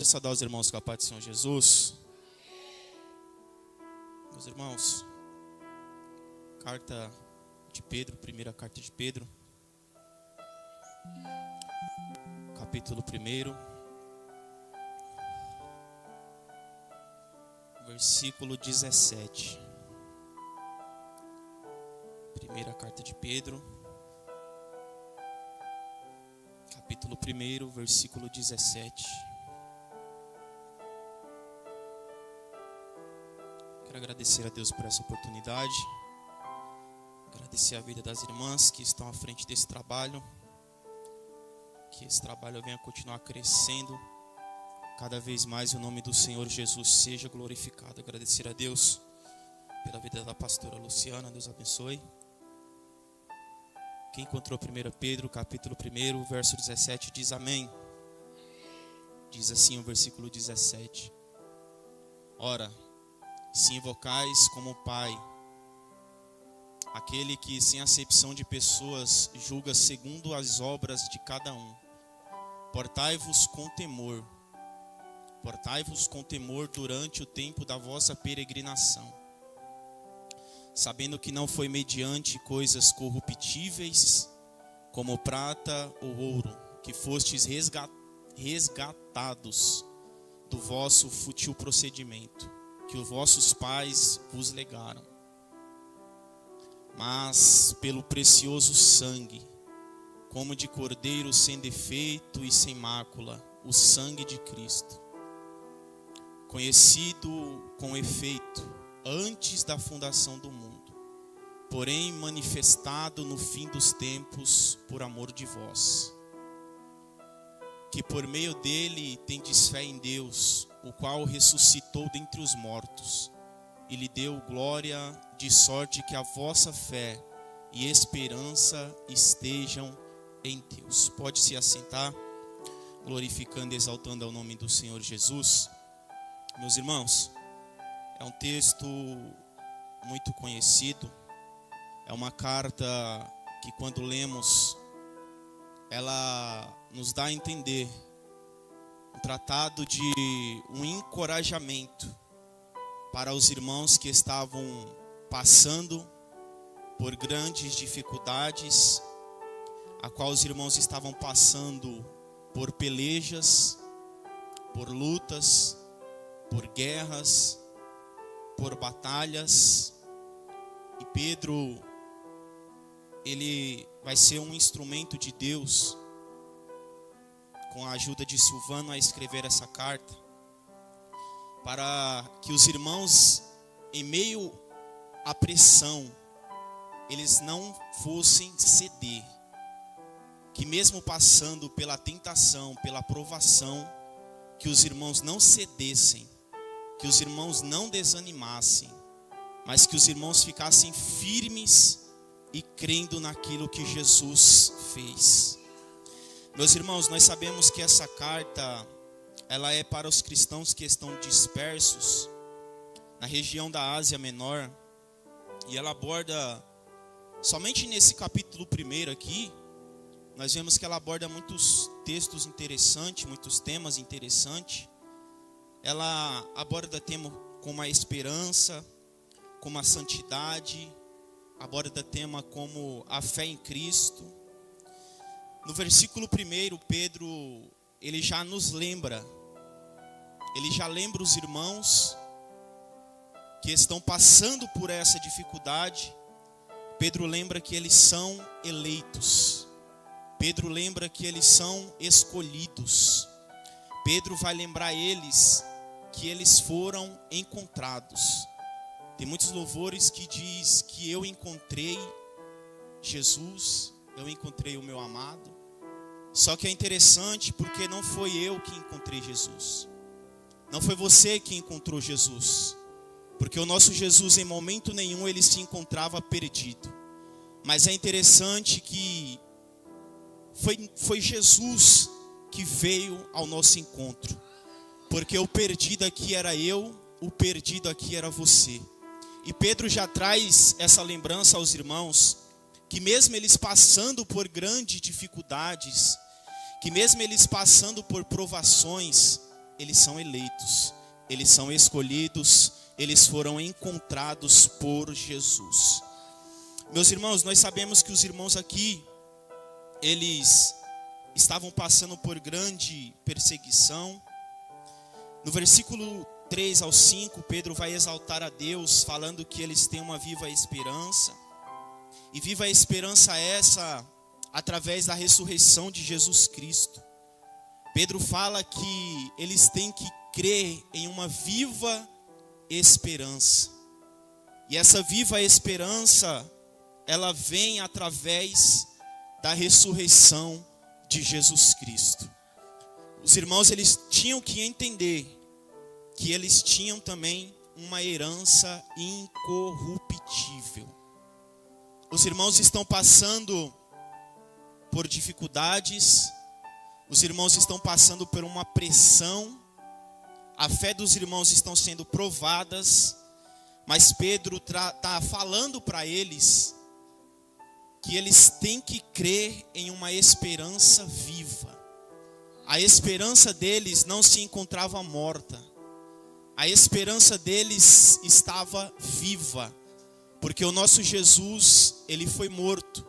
Saudar os irmãos com a paz do Senhor Jesus. Meus irmãos, carta de Pedro, primeira carta de Pedro, capítulo 1, versículo 17. Primeira carta de Pedro, capítulo 1, versículo 17. Quero agradecer a Deus por essa oportunidade, agradecer a vida das irmãs que estão à frente desse trabalho, que esse trabalho venha continuar crescendo cada vez mais e o nome do Senhor Jesus seja glorificado. Agradecer a Deus pela vida da pastora Luciana, Deus abençoe. Quem encontrou 1 Pedro, capítulo 1, verso 17, diz amém. Diz assim o versículo 17: Ora, se invocais como Pai aquele que sem acepção de pessoas julga segundo as obras de cada um, portai-vos com temor durante o tempo da vossa peregrinação, sabendo que não foi mediante coisas corruptíveis, como prata ou ouro, que fostes resgatados do vosso fútil procedimento, que os vossos pais vos legaram, mas pelo precioso sangue, como de cordeiro sem defeito e sem mácula, o sangue de Cristo, conhecido com efeito antes da fundação do mundo, porém manifestado no fim dos tempos por amor de vós, que por meio dele tendes fé em Deus, o qual ressuscitou dentre os mortos e lhe deu glória, de sorte que a vossa fé e esperança estejam em Deus. Pode se assentar, glorificando e exaltando ao nome do Senhor Jesus. Meus irmãos, é um texto muito conhecido, é uma carta que quando lemos, ela nos dá a entender um tratado de um encorajamento para os irmãos que estavam passando por grandes dificuldades, a qual os irmãos estavam passando por pelejas, por lutas, por guerras, por batalhas. E Pedro, ele vai ser um instrumento de Deus, com a ajuda de Silvano, a escrever essa carta, para que os irmãos, em meio à pressão, eles não fossem ceder, que mesmo passando pela tentação, pela provação, que os irmãos não cedessem, que os irmãos não desanimassem, mas que os irmãos ficassem firmes e crendo naquilo que Jesus fez. Meus irmãos, nós sabemos que essa carta, ela é para os cristãos que estão dispersos na região da Ásia Menor, e ela aborda, somente nesse capítulo 1 aqui, nós vemos que ela aborda muitos textos interessantes, muitos temas interessantes. Ela aborda temas como a esperança, como a santidade, aborda tema como a fé em Cristo. No versículo 1, Pedro, ele já nos lembra, ele já lembra os irmãos que estão passando por essa dificuldade. Pedro lembra que eles são eleitos, Pedro lembra que eles são escolhidos, Pedro vai lembrar eles que eles foram encontrados. Tem muitos louvores que diz que eu encontrei Jesus, eu encontrei o meu amado. Só que é interessante porque não foi eu que encontrei Jesus, não foi você que encontrou Jesus, porque o nosso Jesus em momento nenhum ele se encontrava perdido. Mas é interessante que foi Jesus que veio ao nosso encontro, porque o perdido aqui era eu, o perdido aqui era você. E Pedro já traz essa lembrança aos irmãos, que mesmo eles passando por grandes dificuldades, que mesmo eles passando por provações, eles são eleitos, eles são escolhidos, eles foram encontrados por Jesus. Meus irmãos, nós sabemos que os irmãos aqui, eles estavam passando por grande perseguição. No versículo 3 ao 5, Pedro vai exaltar a Deus, falando que eles têm uma viva esperança. E viva esperança essa através da ressurreição de Jesus Cristo. Pedro fala que eles têm que crer em uma viva esperança. E essa viva esperança, ela vem através da ressurreição de Jesus Cristo. Os irmãos, eles tinham que entender que eles tinham também uma herança incorruptível. Os irmãos estão passando por dificuldades, os irmãos estão passando por uma pressão, a fé dos irmãos estão sendo provadas, mas Pedro está falando para eles que eles têm que crer em uma esperança viva. A esperança deles não se encontrava morta, a esperança deles estava viva, porque o nosso Jesus, ele foi morto,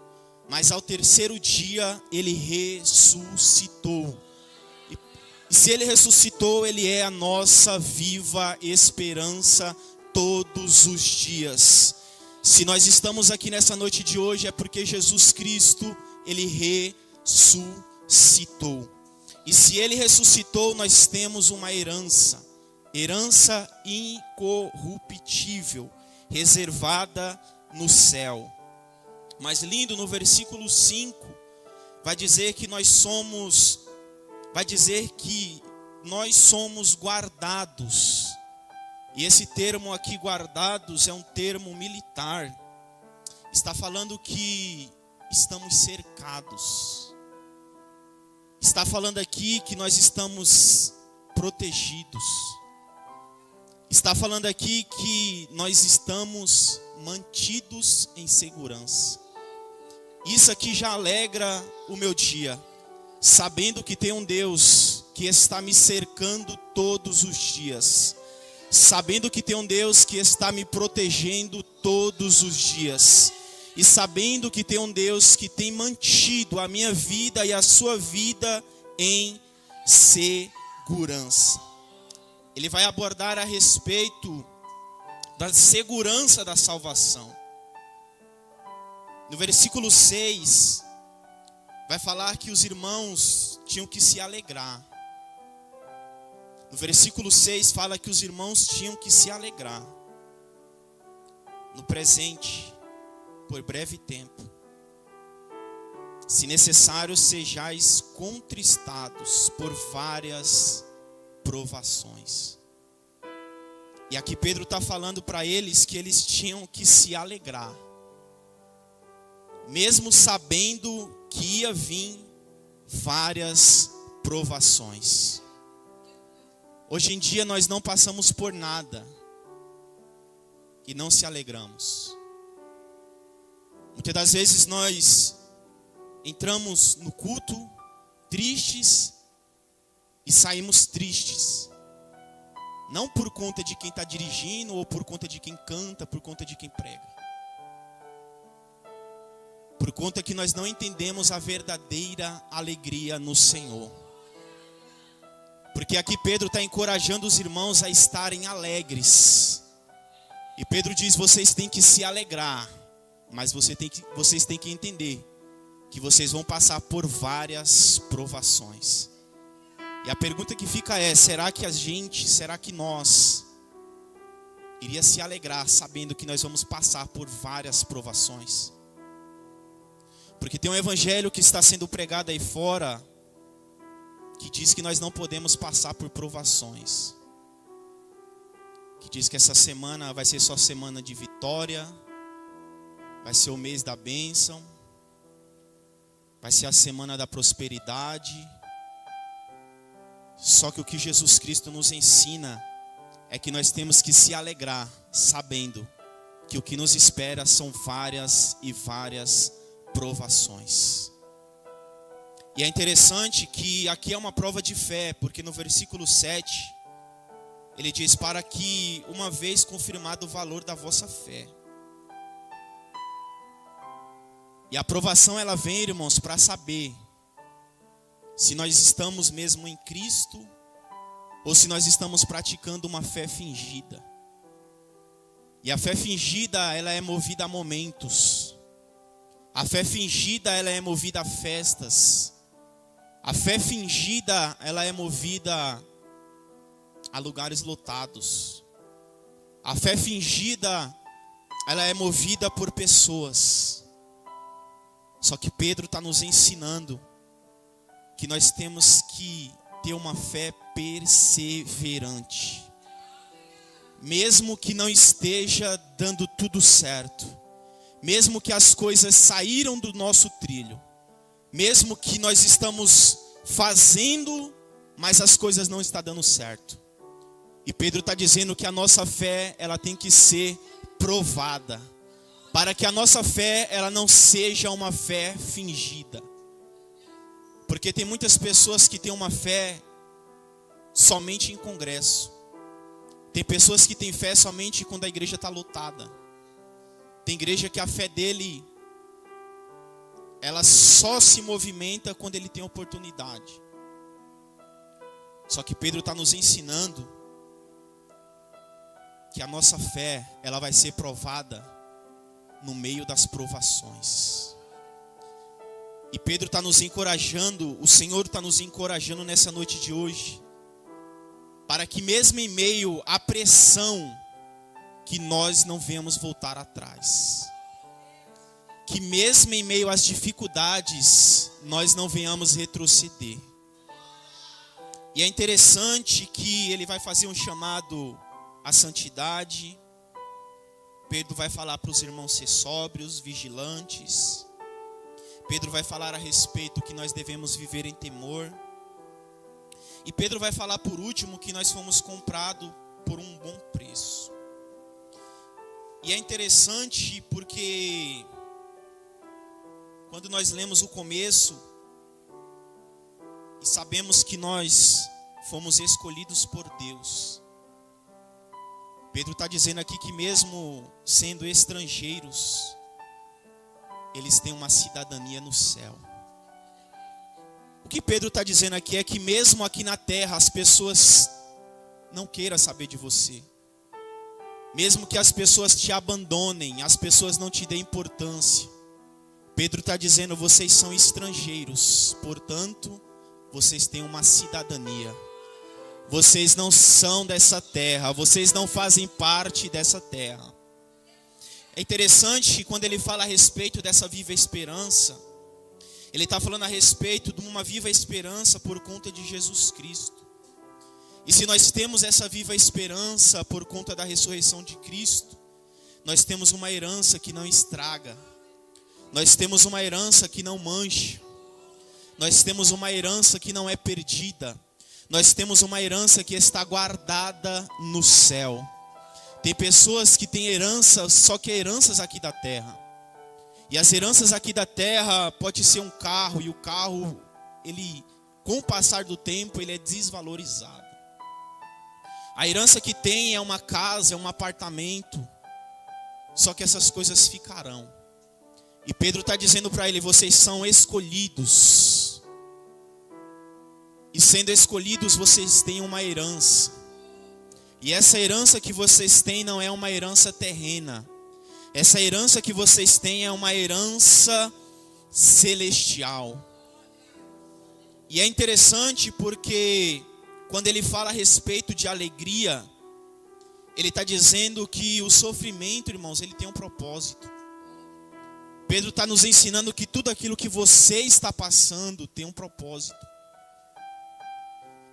mas ao terceiro dia ele ressuscitou. E se ele ressuscitou, ele é a nossa viva esperança todos os dias. Se nós estamos aqui nessa noite de hoje, é porque Jesus Cristo, ele ressuscitou. E se ele ressuscitou, nós temos uma herança incorruptível, reservada no céu. Mas lindo, no versículo 5, vai dizer que nós somos guardados. E esse termo aqui, guardados, é um termo militar. Está falando que estamos cercados. Está falando aqui que nós estamos protegidos. Está falando aqui que nós estamos mantidos em segurança. Isso aqui já alegra o meu dia, sabendo que tem um Deus que está me cercando todos os dias, sabendo que tem um Deus que está me protegendo todos os dias, e sabendo que tem um Deus que tem mantido a minha vida e a sua vida em segurança. Ele vai abordar a respeito da segurança da salvação. No versículo 6, vai falar que os irmãos tinham que se alegrar. No versículo 6 fala que os irmãos tinham que se alegrar no presente, por breve tempo. Se necessário, sejais contristados por várias provações. E aqui Pedro está falando para eles que eles tinham que se alegrar, mesmo sabendo que ia vir várias provações. Hoje em dia nós não passamos por nada e não se alegramos. Muitas das vezes nós entramos no culto tristes e saímos tristes. Não por conta de quem está dirigindo, ou por conta de quem canta, por conta de quem prega. Por conta que nós não entendemos a verdadeira alegria no Senhor. Porque aqui Pedro está encorajando os irmãos a estarem alegres. E Pedro diz, vocês têm que se alegrar. Mas vocês têm que entender que vocês vão passar por várias provações. E a pergunta que fica é, será que nós iria se alegrar sabendo que nós vamos passar por várias provações? Porque tem um evangelho que está sendo pregado aí fora, que diz que nós não podemos passar por provações. Que diz que essa semana vai ser só semana de vitória, vai ser o mês da bênção, vai ser a semana da prosperidade. Só que o que Jesus Cristo nos ensina é que nós temos que se alegrar, sabendo que o que nos espera são várias e várias provações. E é interessante que aqui é uma prova de fé, porque no versículo 7, ele diz: para que, uma vez confirmado o valor da vossa fé. E a aprovação ela vem, irmãos, para saber se nós estamos mesmo em Cristo ou se nós estamos praticando uma fé fingida. E a fé fingida, ela é movida a momentos. A fé fingida, ela é movida a festas. A fé fingida, ela é movida a lugares lotados. A fé fingida, ela é movida por pessoas. Só que Pedro está nos ensinando que nós temos que ter uma fé perseverante. Mesmo que não esteja dando tudo certo, mesmo que as coisas saíram do nosso trilho, mesmo que nós estamos fazendo, mas as coisas não estão dando certo. E Pedro está dizendo que a nossa fé, ela tem que ser provada, para que a nossa fé, ela não seja uma fé fingida. Porque tem muitas pessoas que têm uma fé somente em congresso. Tem pessoas que têm fé somente quando a igreja está lotada. Tem igreja que a fé dele, ela só se movimenta quando ele tem oportunidade. Só que Pedro está nos ensinando que a nossa fé, ela vai ser provada no meio das provações. E Pedro está nos encorajando, o Senhor está nos encorajando nessa noite de hoje, para que mesmo em meio à pressão, que nós não venhamos voltar atrás. Que mesmo em meio às dificuldades, nós não venhamos retroceder. E é interessante que ele vai fazer um chamado à santidade. Pedro vai falar para os irmãos ser sóbrios, vigilantes. Pedro vai falar a respeito que nós devemos viver em temor. E Pedro vai falar por último que nós fomos comprados por um bom preço. E é interessante porque quando nós lemos o começo e sabemos que nós fomos escolhidos por Deus, Pedro está dizendo aqui que mesmo sendo estrangeiros, eles têm uma cidadania no céu. O que Pedro está dizendo aqui é que mesmo aqui na terra as pessoas não queiram saber de você. Mesmo que as pessoas te abandonem, as pessoas não te deem importância. Pedro está dizendo: vocês são estrangeiros, portanto, vocês têm uma cidadania. Vocês não são dessa terra, vocês não fazem parte dessa terra. É interessante que quando ele fala a respeito dessa viva esperança, ele está falando a respeito de uma viva esperança por conta de Jesus Cristo. E se nós temos essa viva esperança por conta da ressurreição de Cristo, nós temos uma herança que não estraga. Nós temos uma herança que não mancha. Nós temos uma herança que não é perdida. Nós temos uma herança que está guardada no céu. Tem pessoas que têm herança, só que heranças aqui da terra. E as heranças aqui da terra pode ser um carro, e o carro, ele, com o passar do tempo, ele é desvalorizado. A herança que tem é uma casa, é um apartamento, só que essas coisas ficarão. E Pedro está dizendo para ele: vocês são escolhidos. E sendo escolhidos, vocês têm uma herança. E essa herança que vocês têm não é uma herança terrena. Essa herança que vocês têm é uma herança celestial. E é interessante porque quando ele fala a respeito de alegria, ele está dizendo que o sofrimento, irmãos, ele tem um propósito. Pedro está nos ensinando que tudo aquilo que você está passando tem um propósito.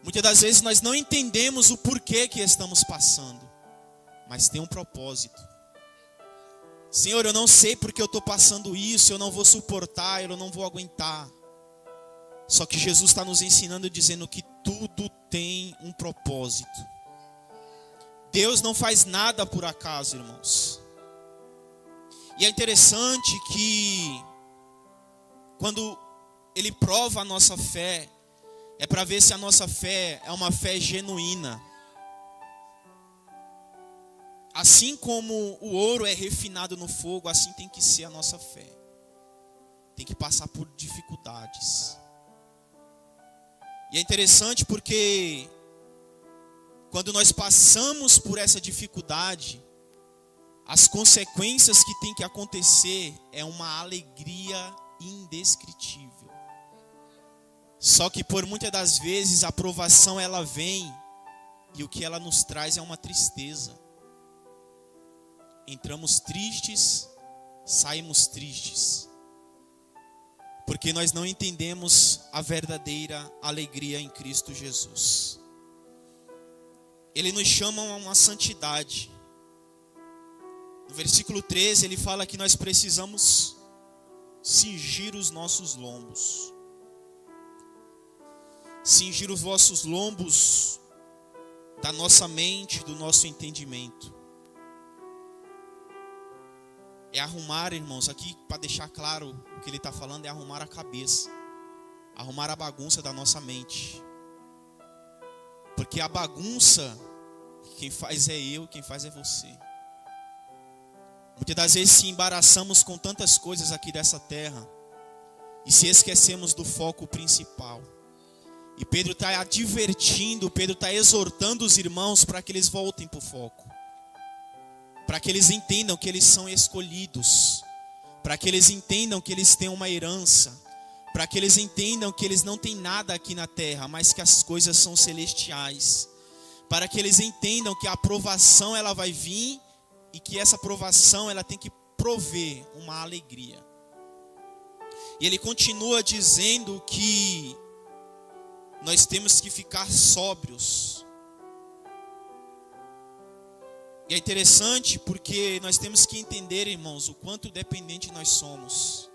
Muitas das vezes nós não entendemos o porquê que estamos passando, mas tem um propósito. Senhor, eu não sei porque eu estou passando isso, eu não vou suportar, eu não vou aguentar. Só que Jesus está nos ensinando, dizendo que tudo tem um propósito. Deus não faz nada por acaso, irmãos. E é interessante que quando ele prova a nossa fé, é para ver se a nossa fé é uma fé genuína. Assim como o ouro é refinado no fogo, assim tem que ser a nossa fé. Tem que passar por dificuldades. E é interessante porque quando nós passamos por essa dificuldade, as consequências que tem que acontecer é uma alegria indescritível. Só que por muitas das vezes a provação ela vem e o que ela nos traz é uma tristeza. Entramos tristes, saímos tristes. Porque nós não entendemos a verdadeira alegria em Cristo Jesus. Ele nos chama a uma santidade. No versículo 13 ele fala que nós precisamos cingir os nossos lombos. Cingir os vossos lombos da nossa mente, do nosso entendimento. É arrumar, irmãos, aqui para deixar claro o que ele está falando, é arrumar a cabeça. Arrumar a bagunça da nossa mente. Porque a bagunça, quem faz é eu, quem faz é você. Muitas das vezes se embaraçamos com tantas coisas aqui dessa terra e se esquecemos do foco principal. E Pedro está advertindo, Pedro está exortando os irmãos para que eles voltem para o foco. Para que eles entendam que eles são escolhidos. Para que eles entendam que eles têm uma herança. Para que eles entendam que eles não têm nada aqui na terra, mas que as coisas são celestiais. Para que eles entendam que a aprovação ela vai vir e que essa aprovação ela tem que prover uma alegria. E ele continua dizendo que nós temos que ficar sóbrios. E é interessante porque nós temos que entender, irmãos, o quanto dependente nós somos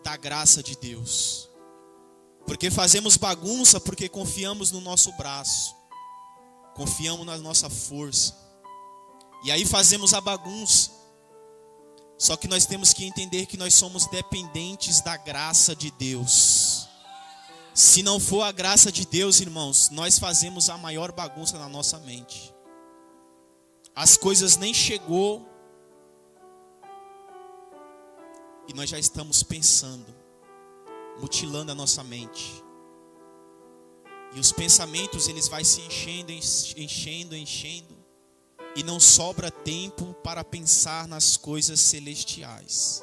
da graça de Deus. Porque fazemos bagunça porque confiamos no nosso braço. Confiamos na nossa força. E aí fazemos a bagunça. Só que nós temos que entender que nós somos dependentes da graça de Deus. Se não for a graça de Deus, irmãos, nós fazemos a maior bagunça na nossa mente. As coisas nem chegou e nós já estamos pensando, mutilando a nossa mente. E os pensamentos eles vão se enchendo e não sobra tempo para pensar nas coisas celestiais.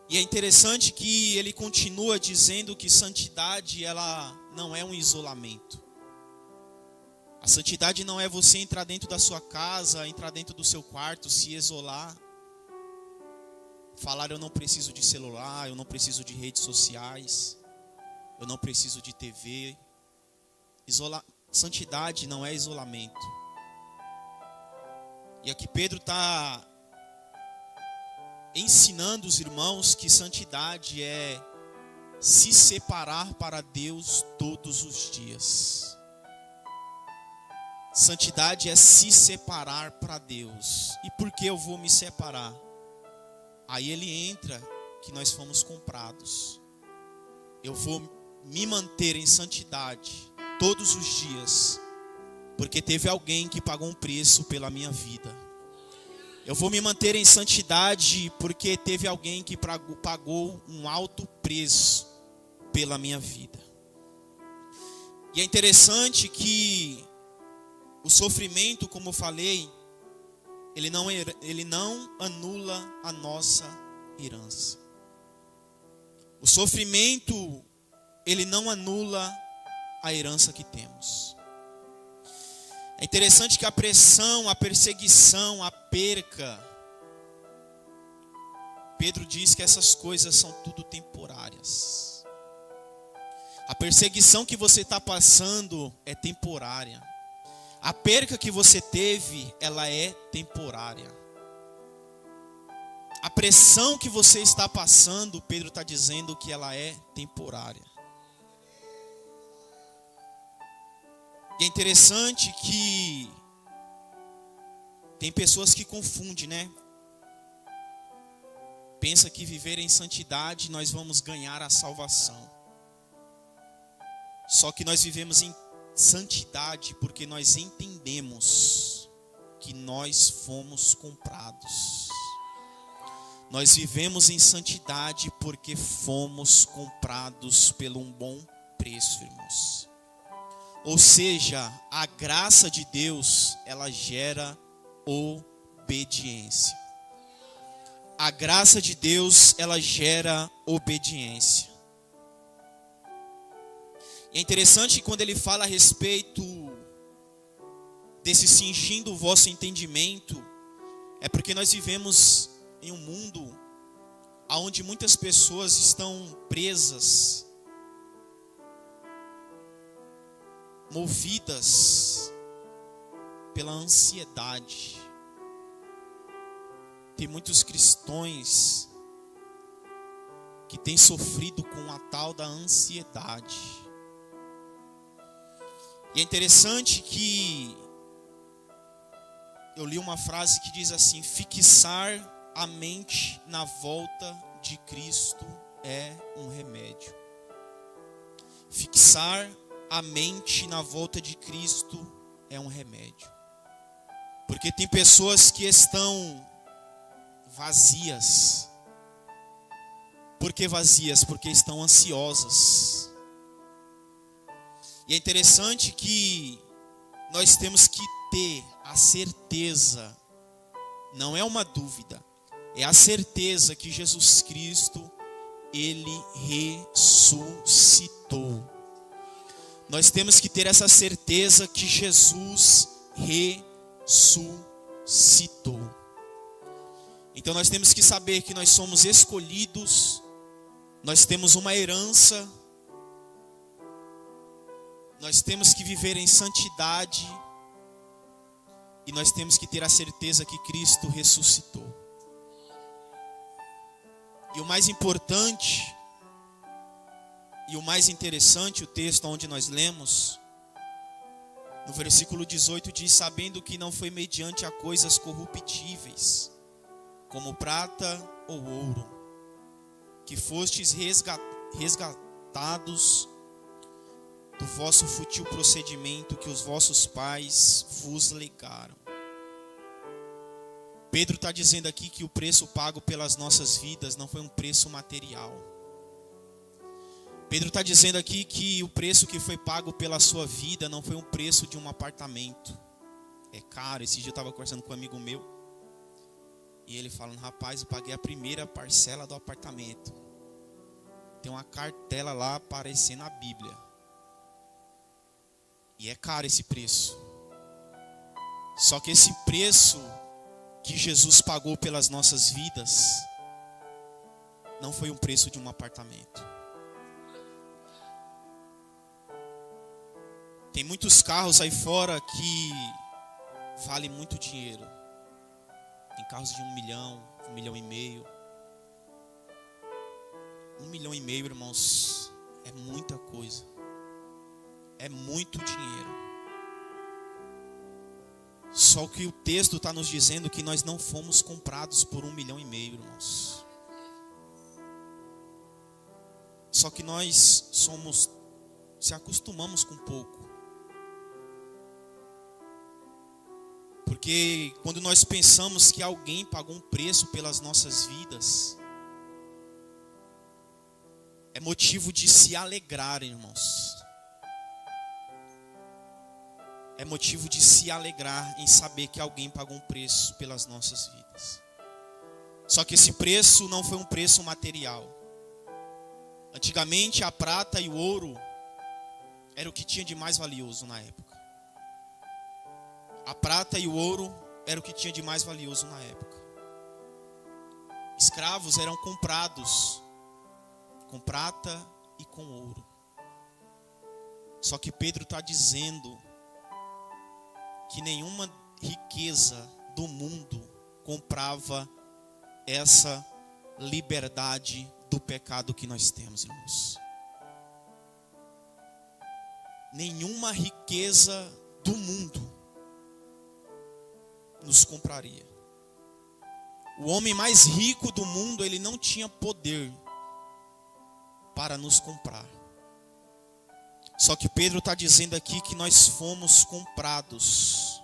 E é interessante que ele continua dizendo que santidade ela não é um isolamento. A santidade não é você entrar dentro da sua casa, entrar dentro do seu quarto, se isolar. Falar eu não preciso de celular, eu não preciso de redes sociais, eu não preciso de TV. Santidade não é isolamento. E aqui Pedro está ensinando os irmãos que santidade é se separar para Deus todos os dias. Santidade é se separar para Deus. E por que eu vou me separar? Aí ele entra que nós fomos comprados. Eu vou me manter em santidade todos os dias, porque teve alguém que pagou um preço pela minha vida. Eu vou me manter em santidade porque teve alguém que pagou um alto preço pela minha vida. E é interessante que o sofrimento, como eu falei, ele não anula a nossa herança. O sofrimento, ele não anula a herança que temos. É interessante que a pressão, a perseguição, a perca, Pedro diz que essas coisas são tudo temporárias. A perseguição que você está passando é temporária. A perca que você teve, ela é temporária. A pressão que você está passando, Pedro está dizendo que ela é temporária. E é interessante que tem pessoas que confundem, né? pensa que viver em santidade nós vamos ganhar a salvação. Só que nós vivemos em santidade porque nós entendemos que nós fomos comprados. Nós vivemos em santidade porque fomos comprados pelo um bom preço, irmãos. Ou seja, a graça de Deus, ela gera obediência. A graça de Deus, ela gera obediência. E é interessante que quando ele fala a respeito desse cingindo o vosso entendimento, é porque nós vivemos em um mundo onde muitas pessoas estão presas, movidas pela ansiedade. Tem muitos cristãos que têm sofrido com a tal da ansiedade. E é interessante que eu li uma frase que diz assim: fixar a mente na volta de Cristo é um remédio. Fixar a mente na volta de Cristo é um remédio. Porque tem pessoas que estão vazias. Por que vazias? Porque estão ansiosas. E é interessante que nós temos que ter a certeza, não é uma dúvida, é a certeza que Jesus Cristo, Ele ressuscitou. Nós temos que ter essa certeza que Jesus ressuscitou. Então nós temos que saber que nós somos escolhidos, nós temos uma herança, nós temos que viver em santidade e nós temos que ter a certeza que Cristo ressuscitou. E o mais importante e o mais interessante, o texto onde nós lemos, no versículo 18 diz: sabendo que não foi mediante a coisas corruptíveis, como prata ou ouro, que fostes resgatados do vosso fútil procedimento que os vossos pais vos legaram. Pedro está dizendo aqui que o preço pago pelas nossas vidas não foi um preço material. Pedro está dizendo aqui que o preço que foi pago pela sua vida não foi um preço de um apartamento. É caro. Esse dia eu estava conversando com um amigo meu e ele falando: rapaz, eu paguei a primeira parcela do apartamento. Tem uma cartela lá aparecendo na Bíblia. E é caro esse preço. Só que esse preço que Jesus pagou pelas nossas vidas não foi um preço de um apartamento. Tem muitos carros aí fora que valem muito dinheiro. Tem carros de 1 milhão, 1,5 milhão. 1,5 milhão, irmãos, é muita coisa. É muito dinheiro. Só que o texto está nos dizendo que nós não fomos comprados por 1,5 milhão, irmãos. Só que nós se acostumamos com pouco. Porque quando nós pensamos que alguém pagou um preço pelas nossas vidas, é motivo de se alegrar, irmãos. É motivo de se alegrar em saber que alguém pagou um preço pelas nossas vidas. Só que esse preço não foi um preço material. Antigamente a prata e o ouro era o que tinha de mais valioso na época. A prata e o ouro era o que tinha de mais valioso na época. Escravos eram comprados com prata e com ouro. Só que Pedro está dizendo que nenhuma riqueza do mundo comprava essa liberdade do pecado que nós temos, irmãos. Nenhuma riqueza do mundo nos compraria. O homem mais rico do mundo, ele não tinha poder para nos comprar. Só que Pedro está dizendo aqui que nós fomos comprados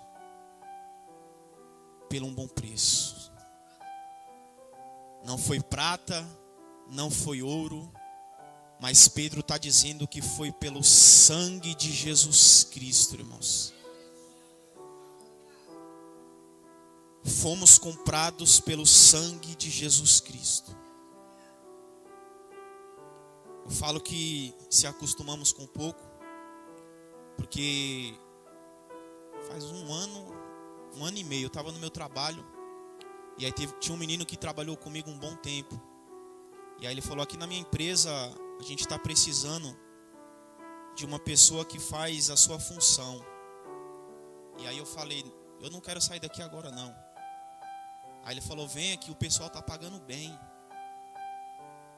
por um bom preço. Não foi prata, não foi ouro, mas Pedro está dizendo que foi pelo sangue de Jesus Cristo, irmãos. Fomos comprados pelo sangue de Jesus Cristo. Eu falo que se acostumamos com pouco, porque faz um ano e meio, eu estava no meu trabalho, e aí tinha um menino que trabalhou comigo um bom tempo. E aí ele falou, aqui na minha empresa, a gente está precisando de uma pessoa que faz a sua função. E aí eu falei, eu não quero sair daqui agora não. Aí ele falou, vem aqui, o pessoal está pagando bem.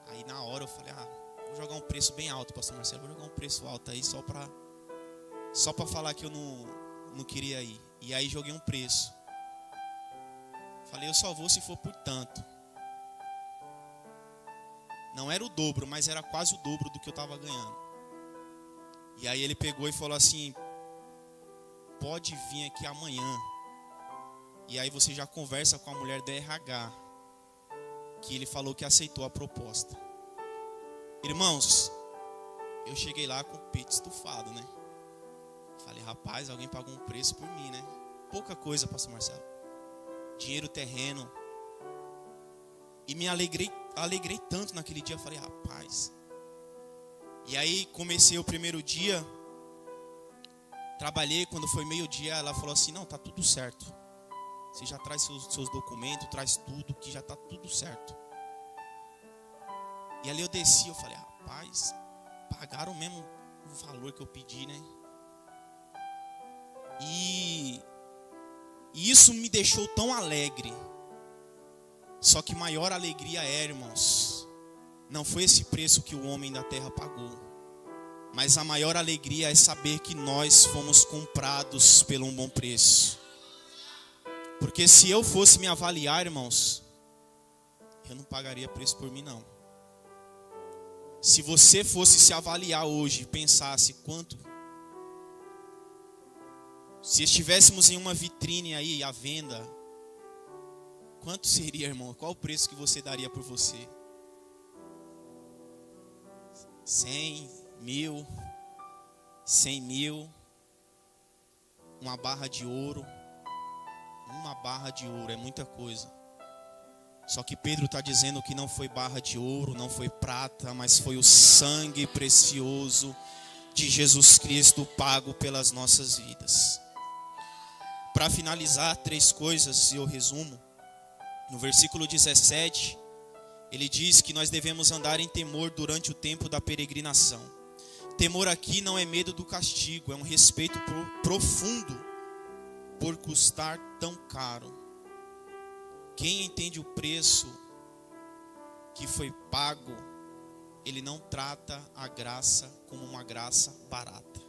Aí na hora eu falei, vou jogar um preço bem alto, pastor Marcelo, vou jogar um preço alto aí só para falar que eu não queria ir. E aí joguei um preço. Falei, eu só vou se for por tanto. Não era o dobro, mas era quase o dobro do que eu estava ganhando. E aí ele pegou e falou assim, pode vir aqui amanhã. E aí você já conversa com a mulher da RH, que ele falou que aceitou a proposta. Irmãos, eu cheguei lá com o peito estufado, né? Falei, rapaz, alguém pagou um preço por mim, né? Pouca coisa, pastor Marcelo. Dinheiro, terreno. E me alegrei tanto naquele dia. Falei, rapaz. E aí comecei o primeiro dia. Trabalhei, quando foi meio-dia, ela falou assim, não, tá tudo certo. Você já traz seus documentos, traz tudo, que já tá tudo certo. E ali eu desci, eu falei, rapaz, pagaram mesmo o valor que eu pedi, né? E isso me deixou tão alegre. Só que maior alegria irmãos, não foi esse preço que o homem da terra pagou. Mas a maior alegria é saber que nós fomos comprados pelo um bom preço. Porque se eu fosse me avaliar, irmãos, eu não pagaria preço por mim não. Se você fosse se avaliar hoje e pensasse quanto, se estivéssemos em uma vitrine aí à venda, quanto seria, irmão? Qual o preço que você daria por você? 100, 1000, 100 mil, uma barra de ouro. Uma barra de ouro é muita coisa. Só que Pedro está dizendo que não foi barra de ouro, não foi prata, mas foi o sangue precioso de Jesus Cristo pago pelas nossas vidas. Para finalizar, 3 coisas, e eu resumo. No versículo 17, ele diz que nós devemos andar em temor durante o tempo da peregrinação. Temor aqui não é medo do castigo, é um respeito profundo por custar tão caro. Quem entende o preço que foi pago, ele não trata a graça como uma graça barata.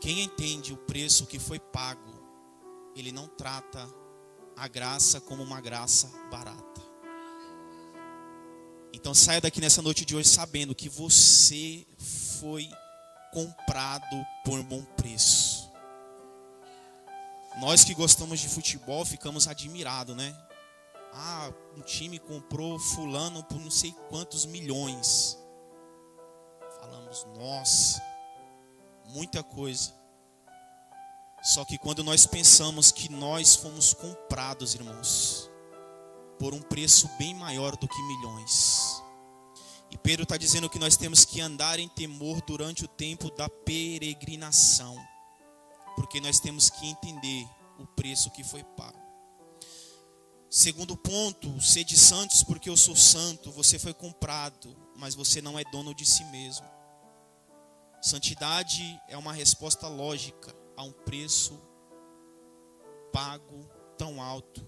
Quem entende o preço que foi pago, ele não trata a graça como uma graça barata. Então saia daqui nessa noite de hoje sabendo que você foi comprado por bom preço. Nós que gostamos de futebol ficamos admirados, né? Um time comprou fulano por não sei quantos milhões. Falamos, nossa, muita coisa. Só que quando nós pensamos que nós fomos comprados, irmãos, por um preço bem maior do que milhões. E Pedro está dizendo que nós temos que andar em temor durante o tempo da peregrinação. Porque nós temos que entender o preço que foi pago. Segundo ponto, sede santos porque eu sou santo. Você foi comprado, mas você não é dono de si mesmo. Santidade é uma resposta lógica a um preço pago tão alto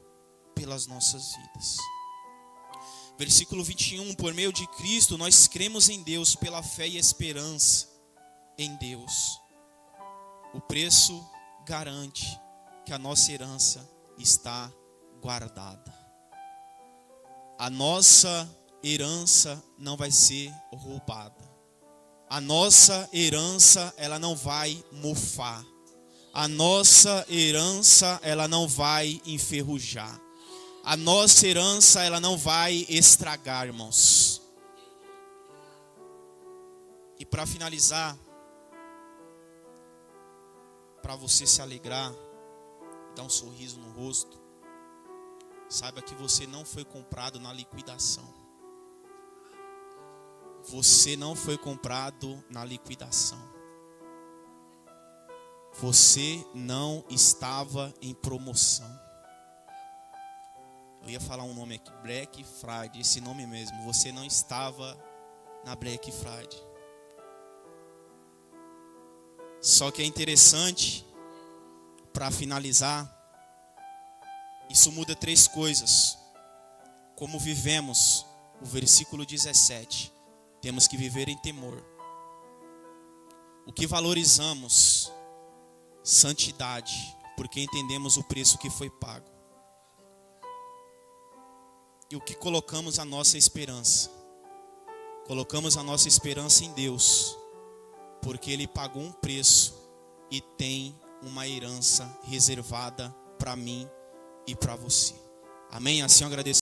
pelas nossas vidas. Versículo 21, por meio de Cristo nós cremos em Deus pela fé e esperança em Deus. O preço garante que a nossa herança está guardada. a nossa herança não vai ser roubada. A nossa herança, ela não vai mofar. A nossa herança, ela não vai enferrujar. A nossa herança, ela não vai estragar, irmãos. E para finalizar, para você se alegrar, dar um sorriso no rosto, saiba que você não foi comprado na liquidação. Você não foi comprado na liquidação. Você não estava em promoção. Eu ia falar um nome aqui, Black Friday, esse nome mesmo. Você não estava na Black Friday. Só que é interessante, para finalizar, isso muda 3 coisas. Como vivemos, o versículo 17, temos que viver em temor. O que valorizamos? Santidade, porque entendemos o preço que foi pago. E o que colocamos a nossa esperança? Colocamos a nossa esperança em Deus, porque Ele pagou um preço e tem uma herança reservada para mim e para você. Amém? Assim eu agradeço.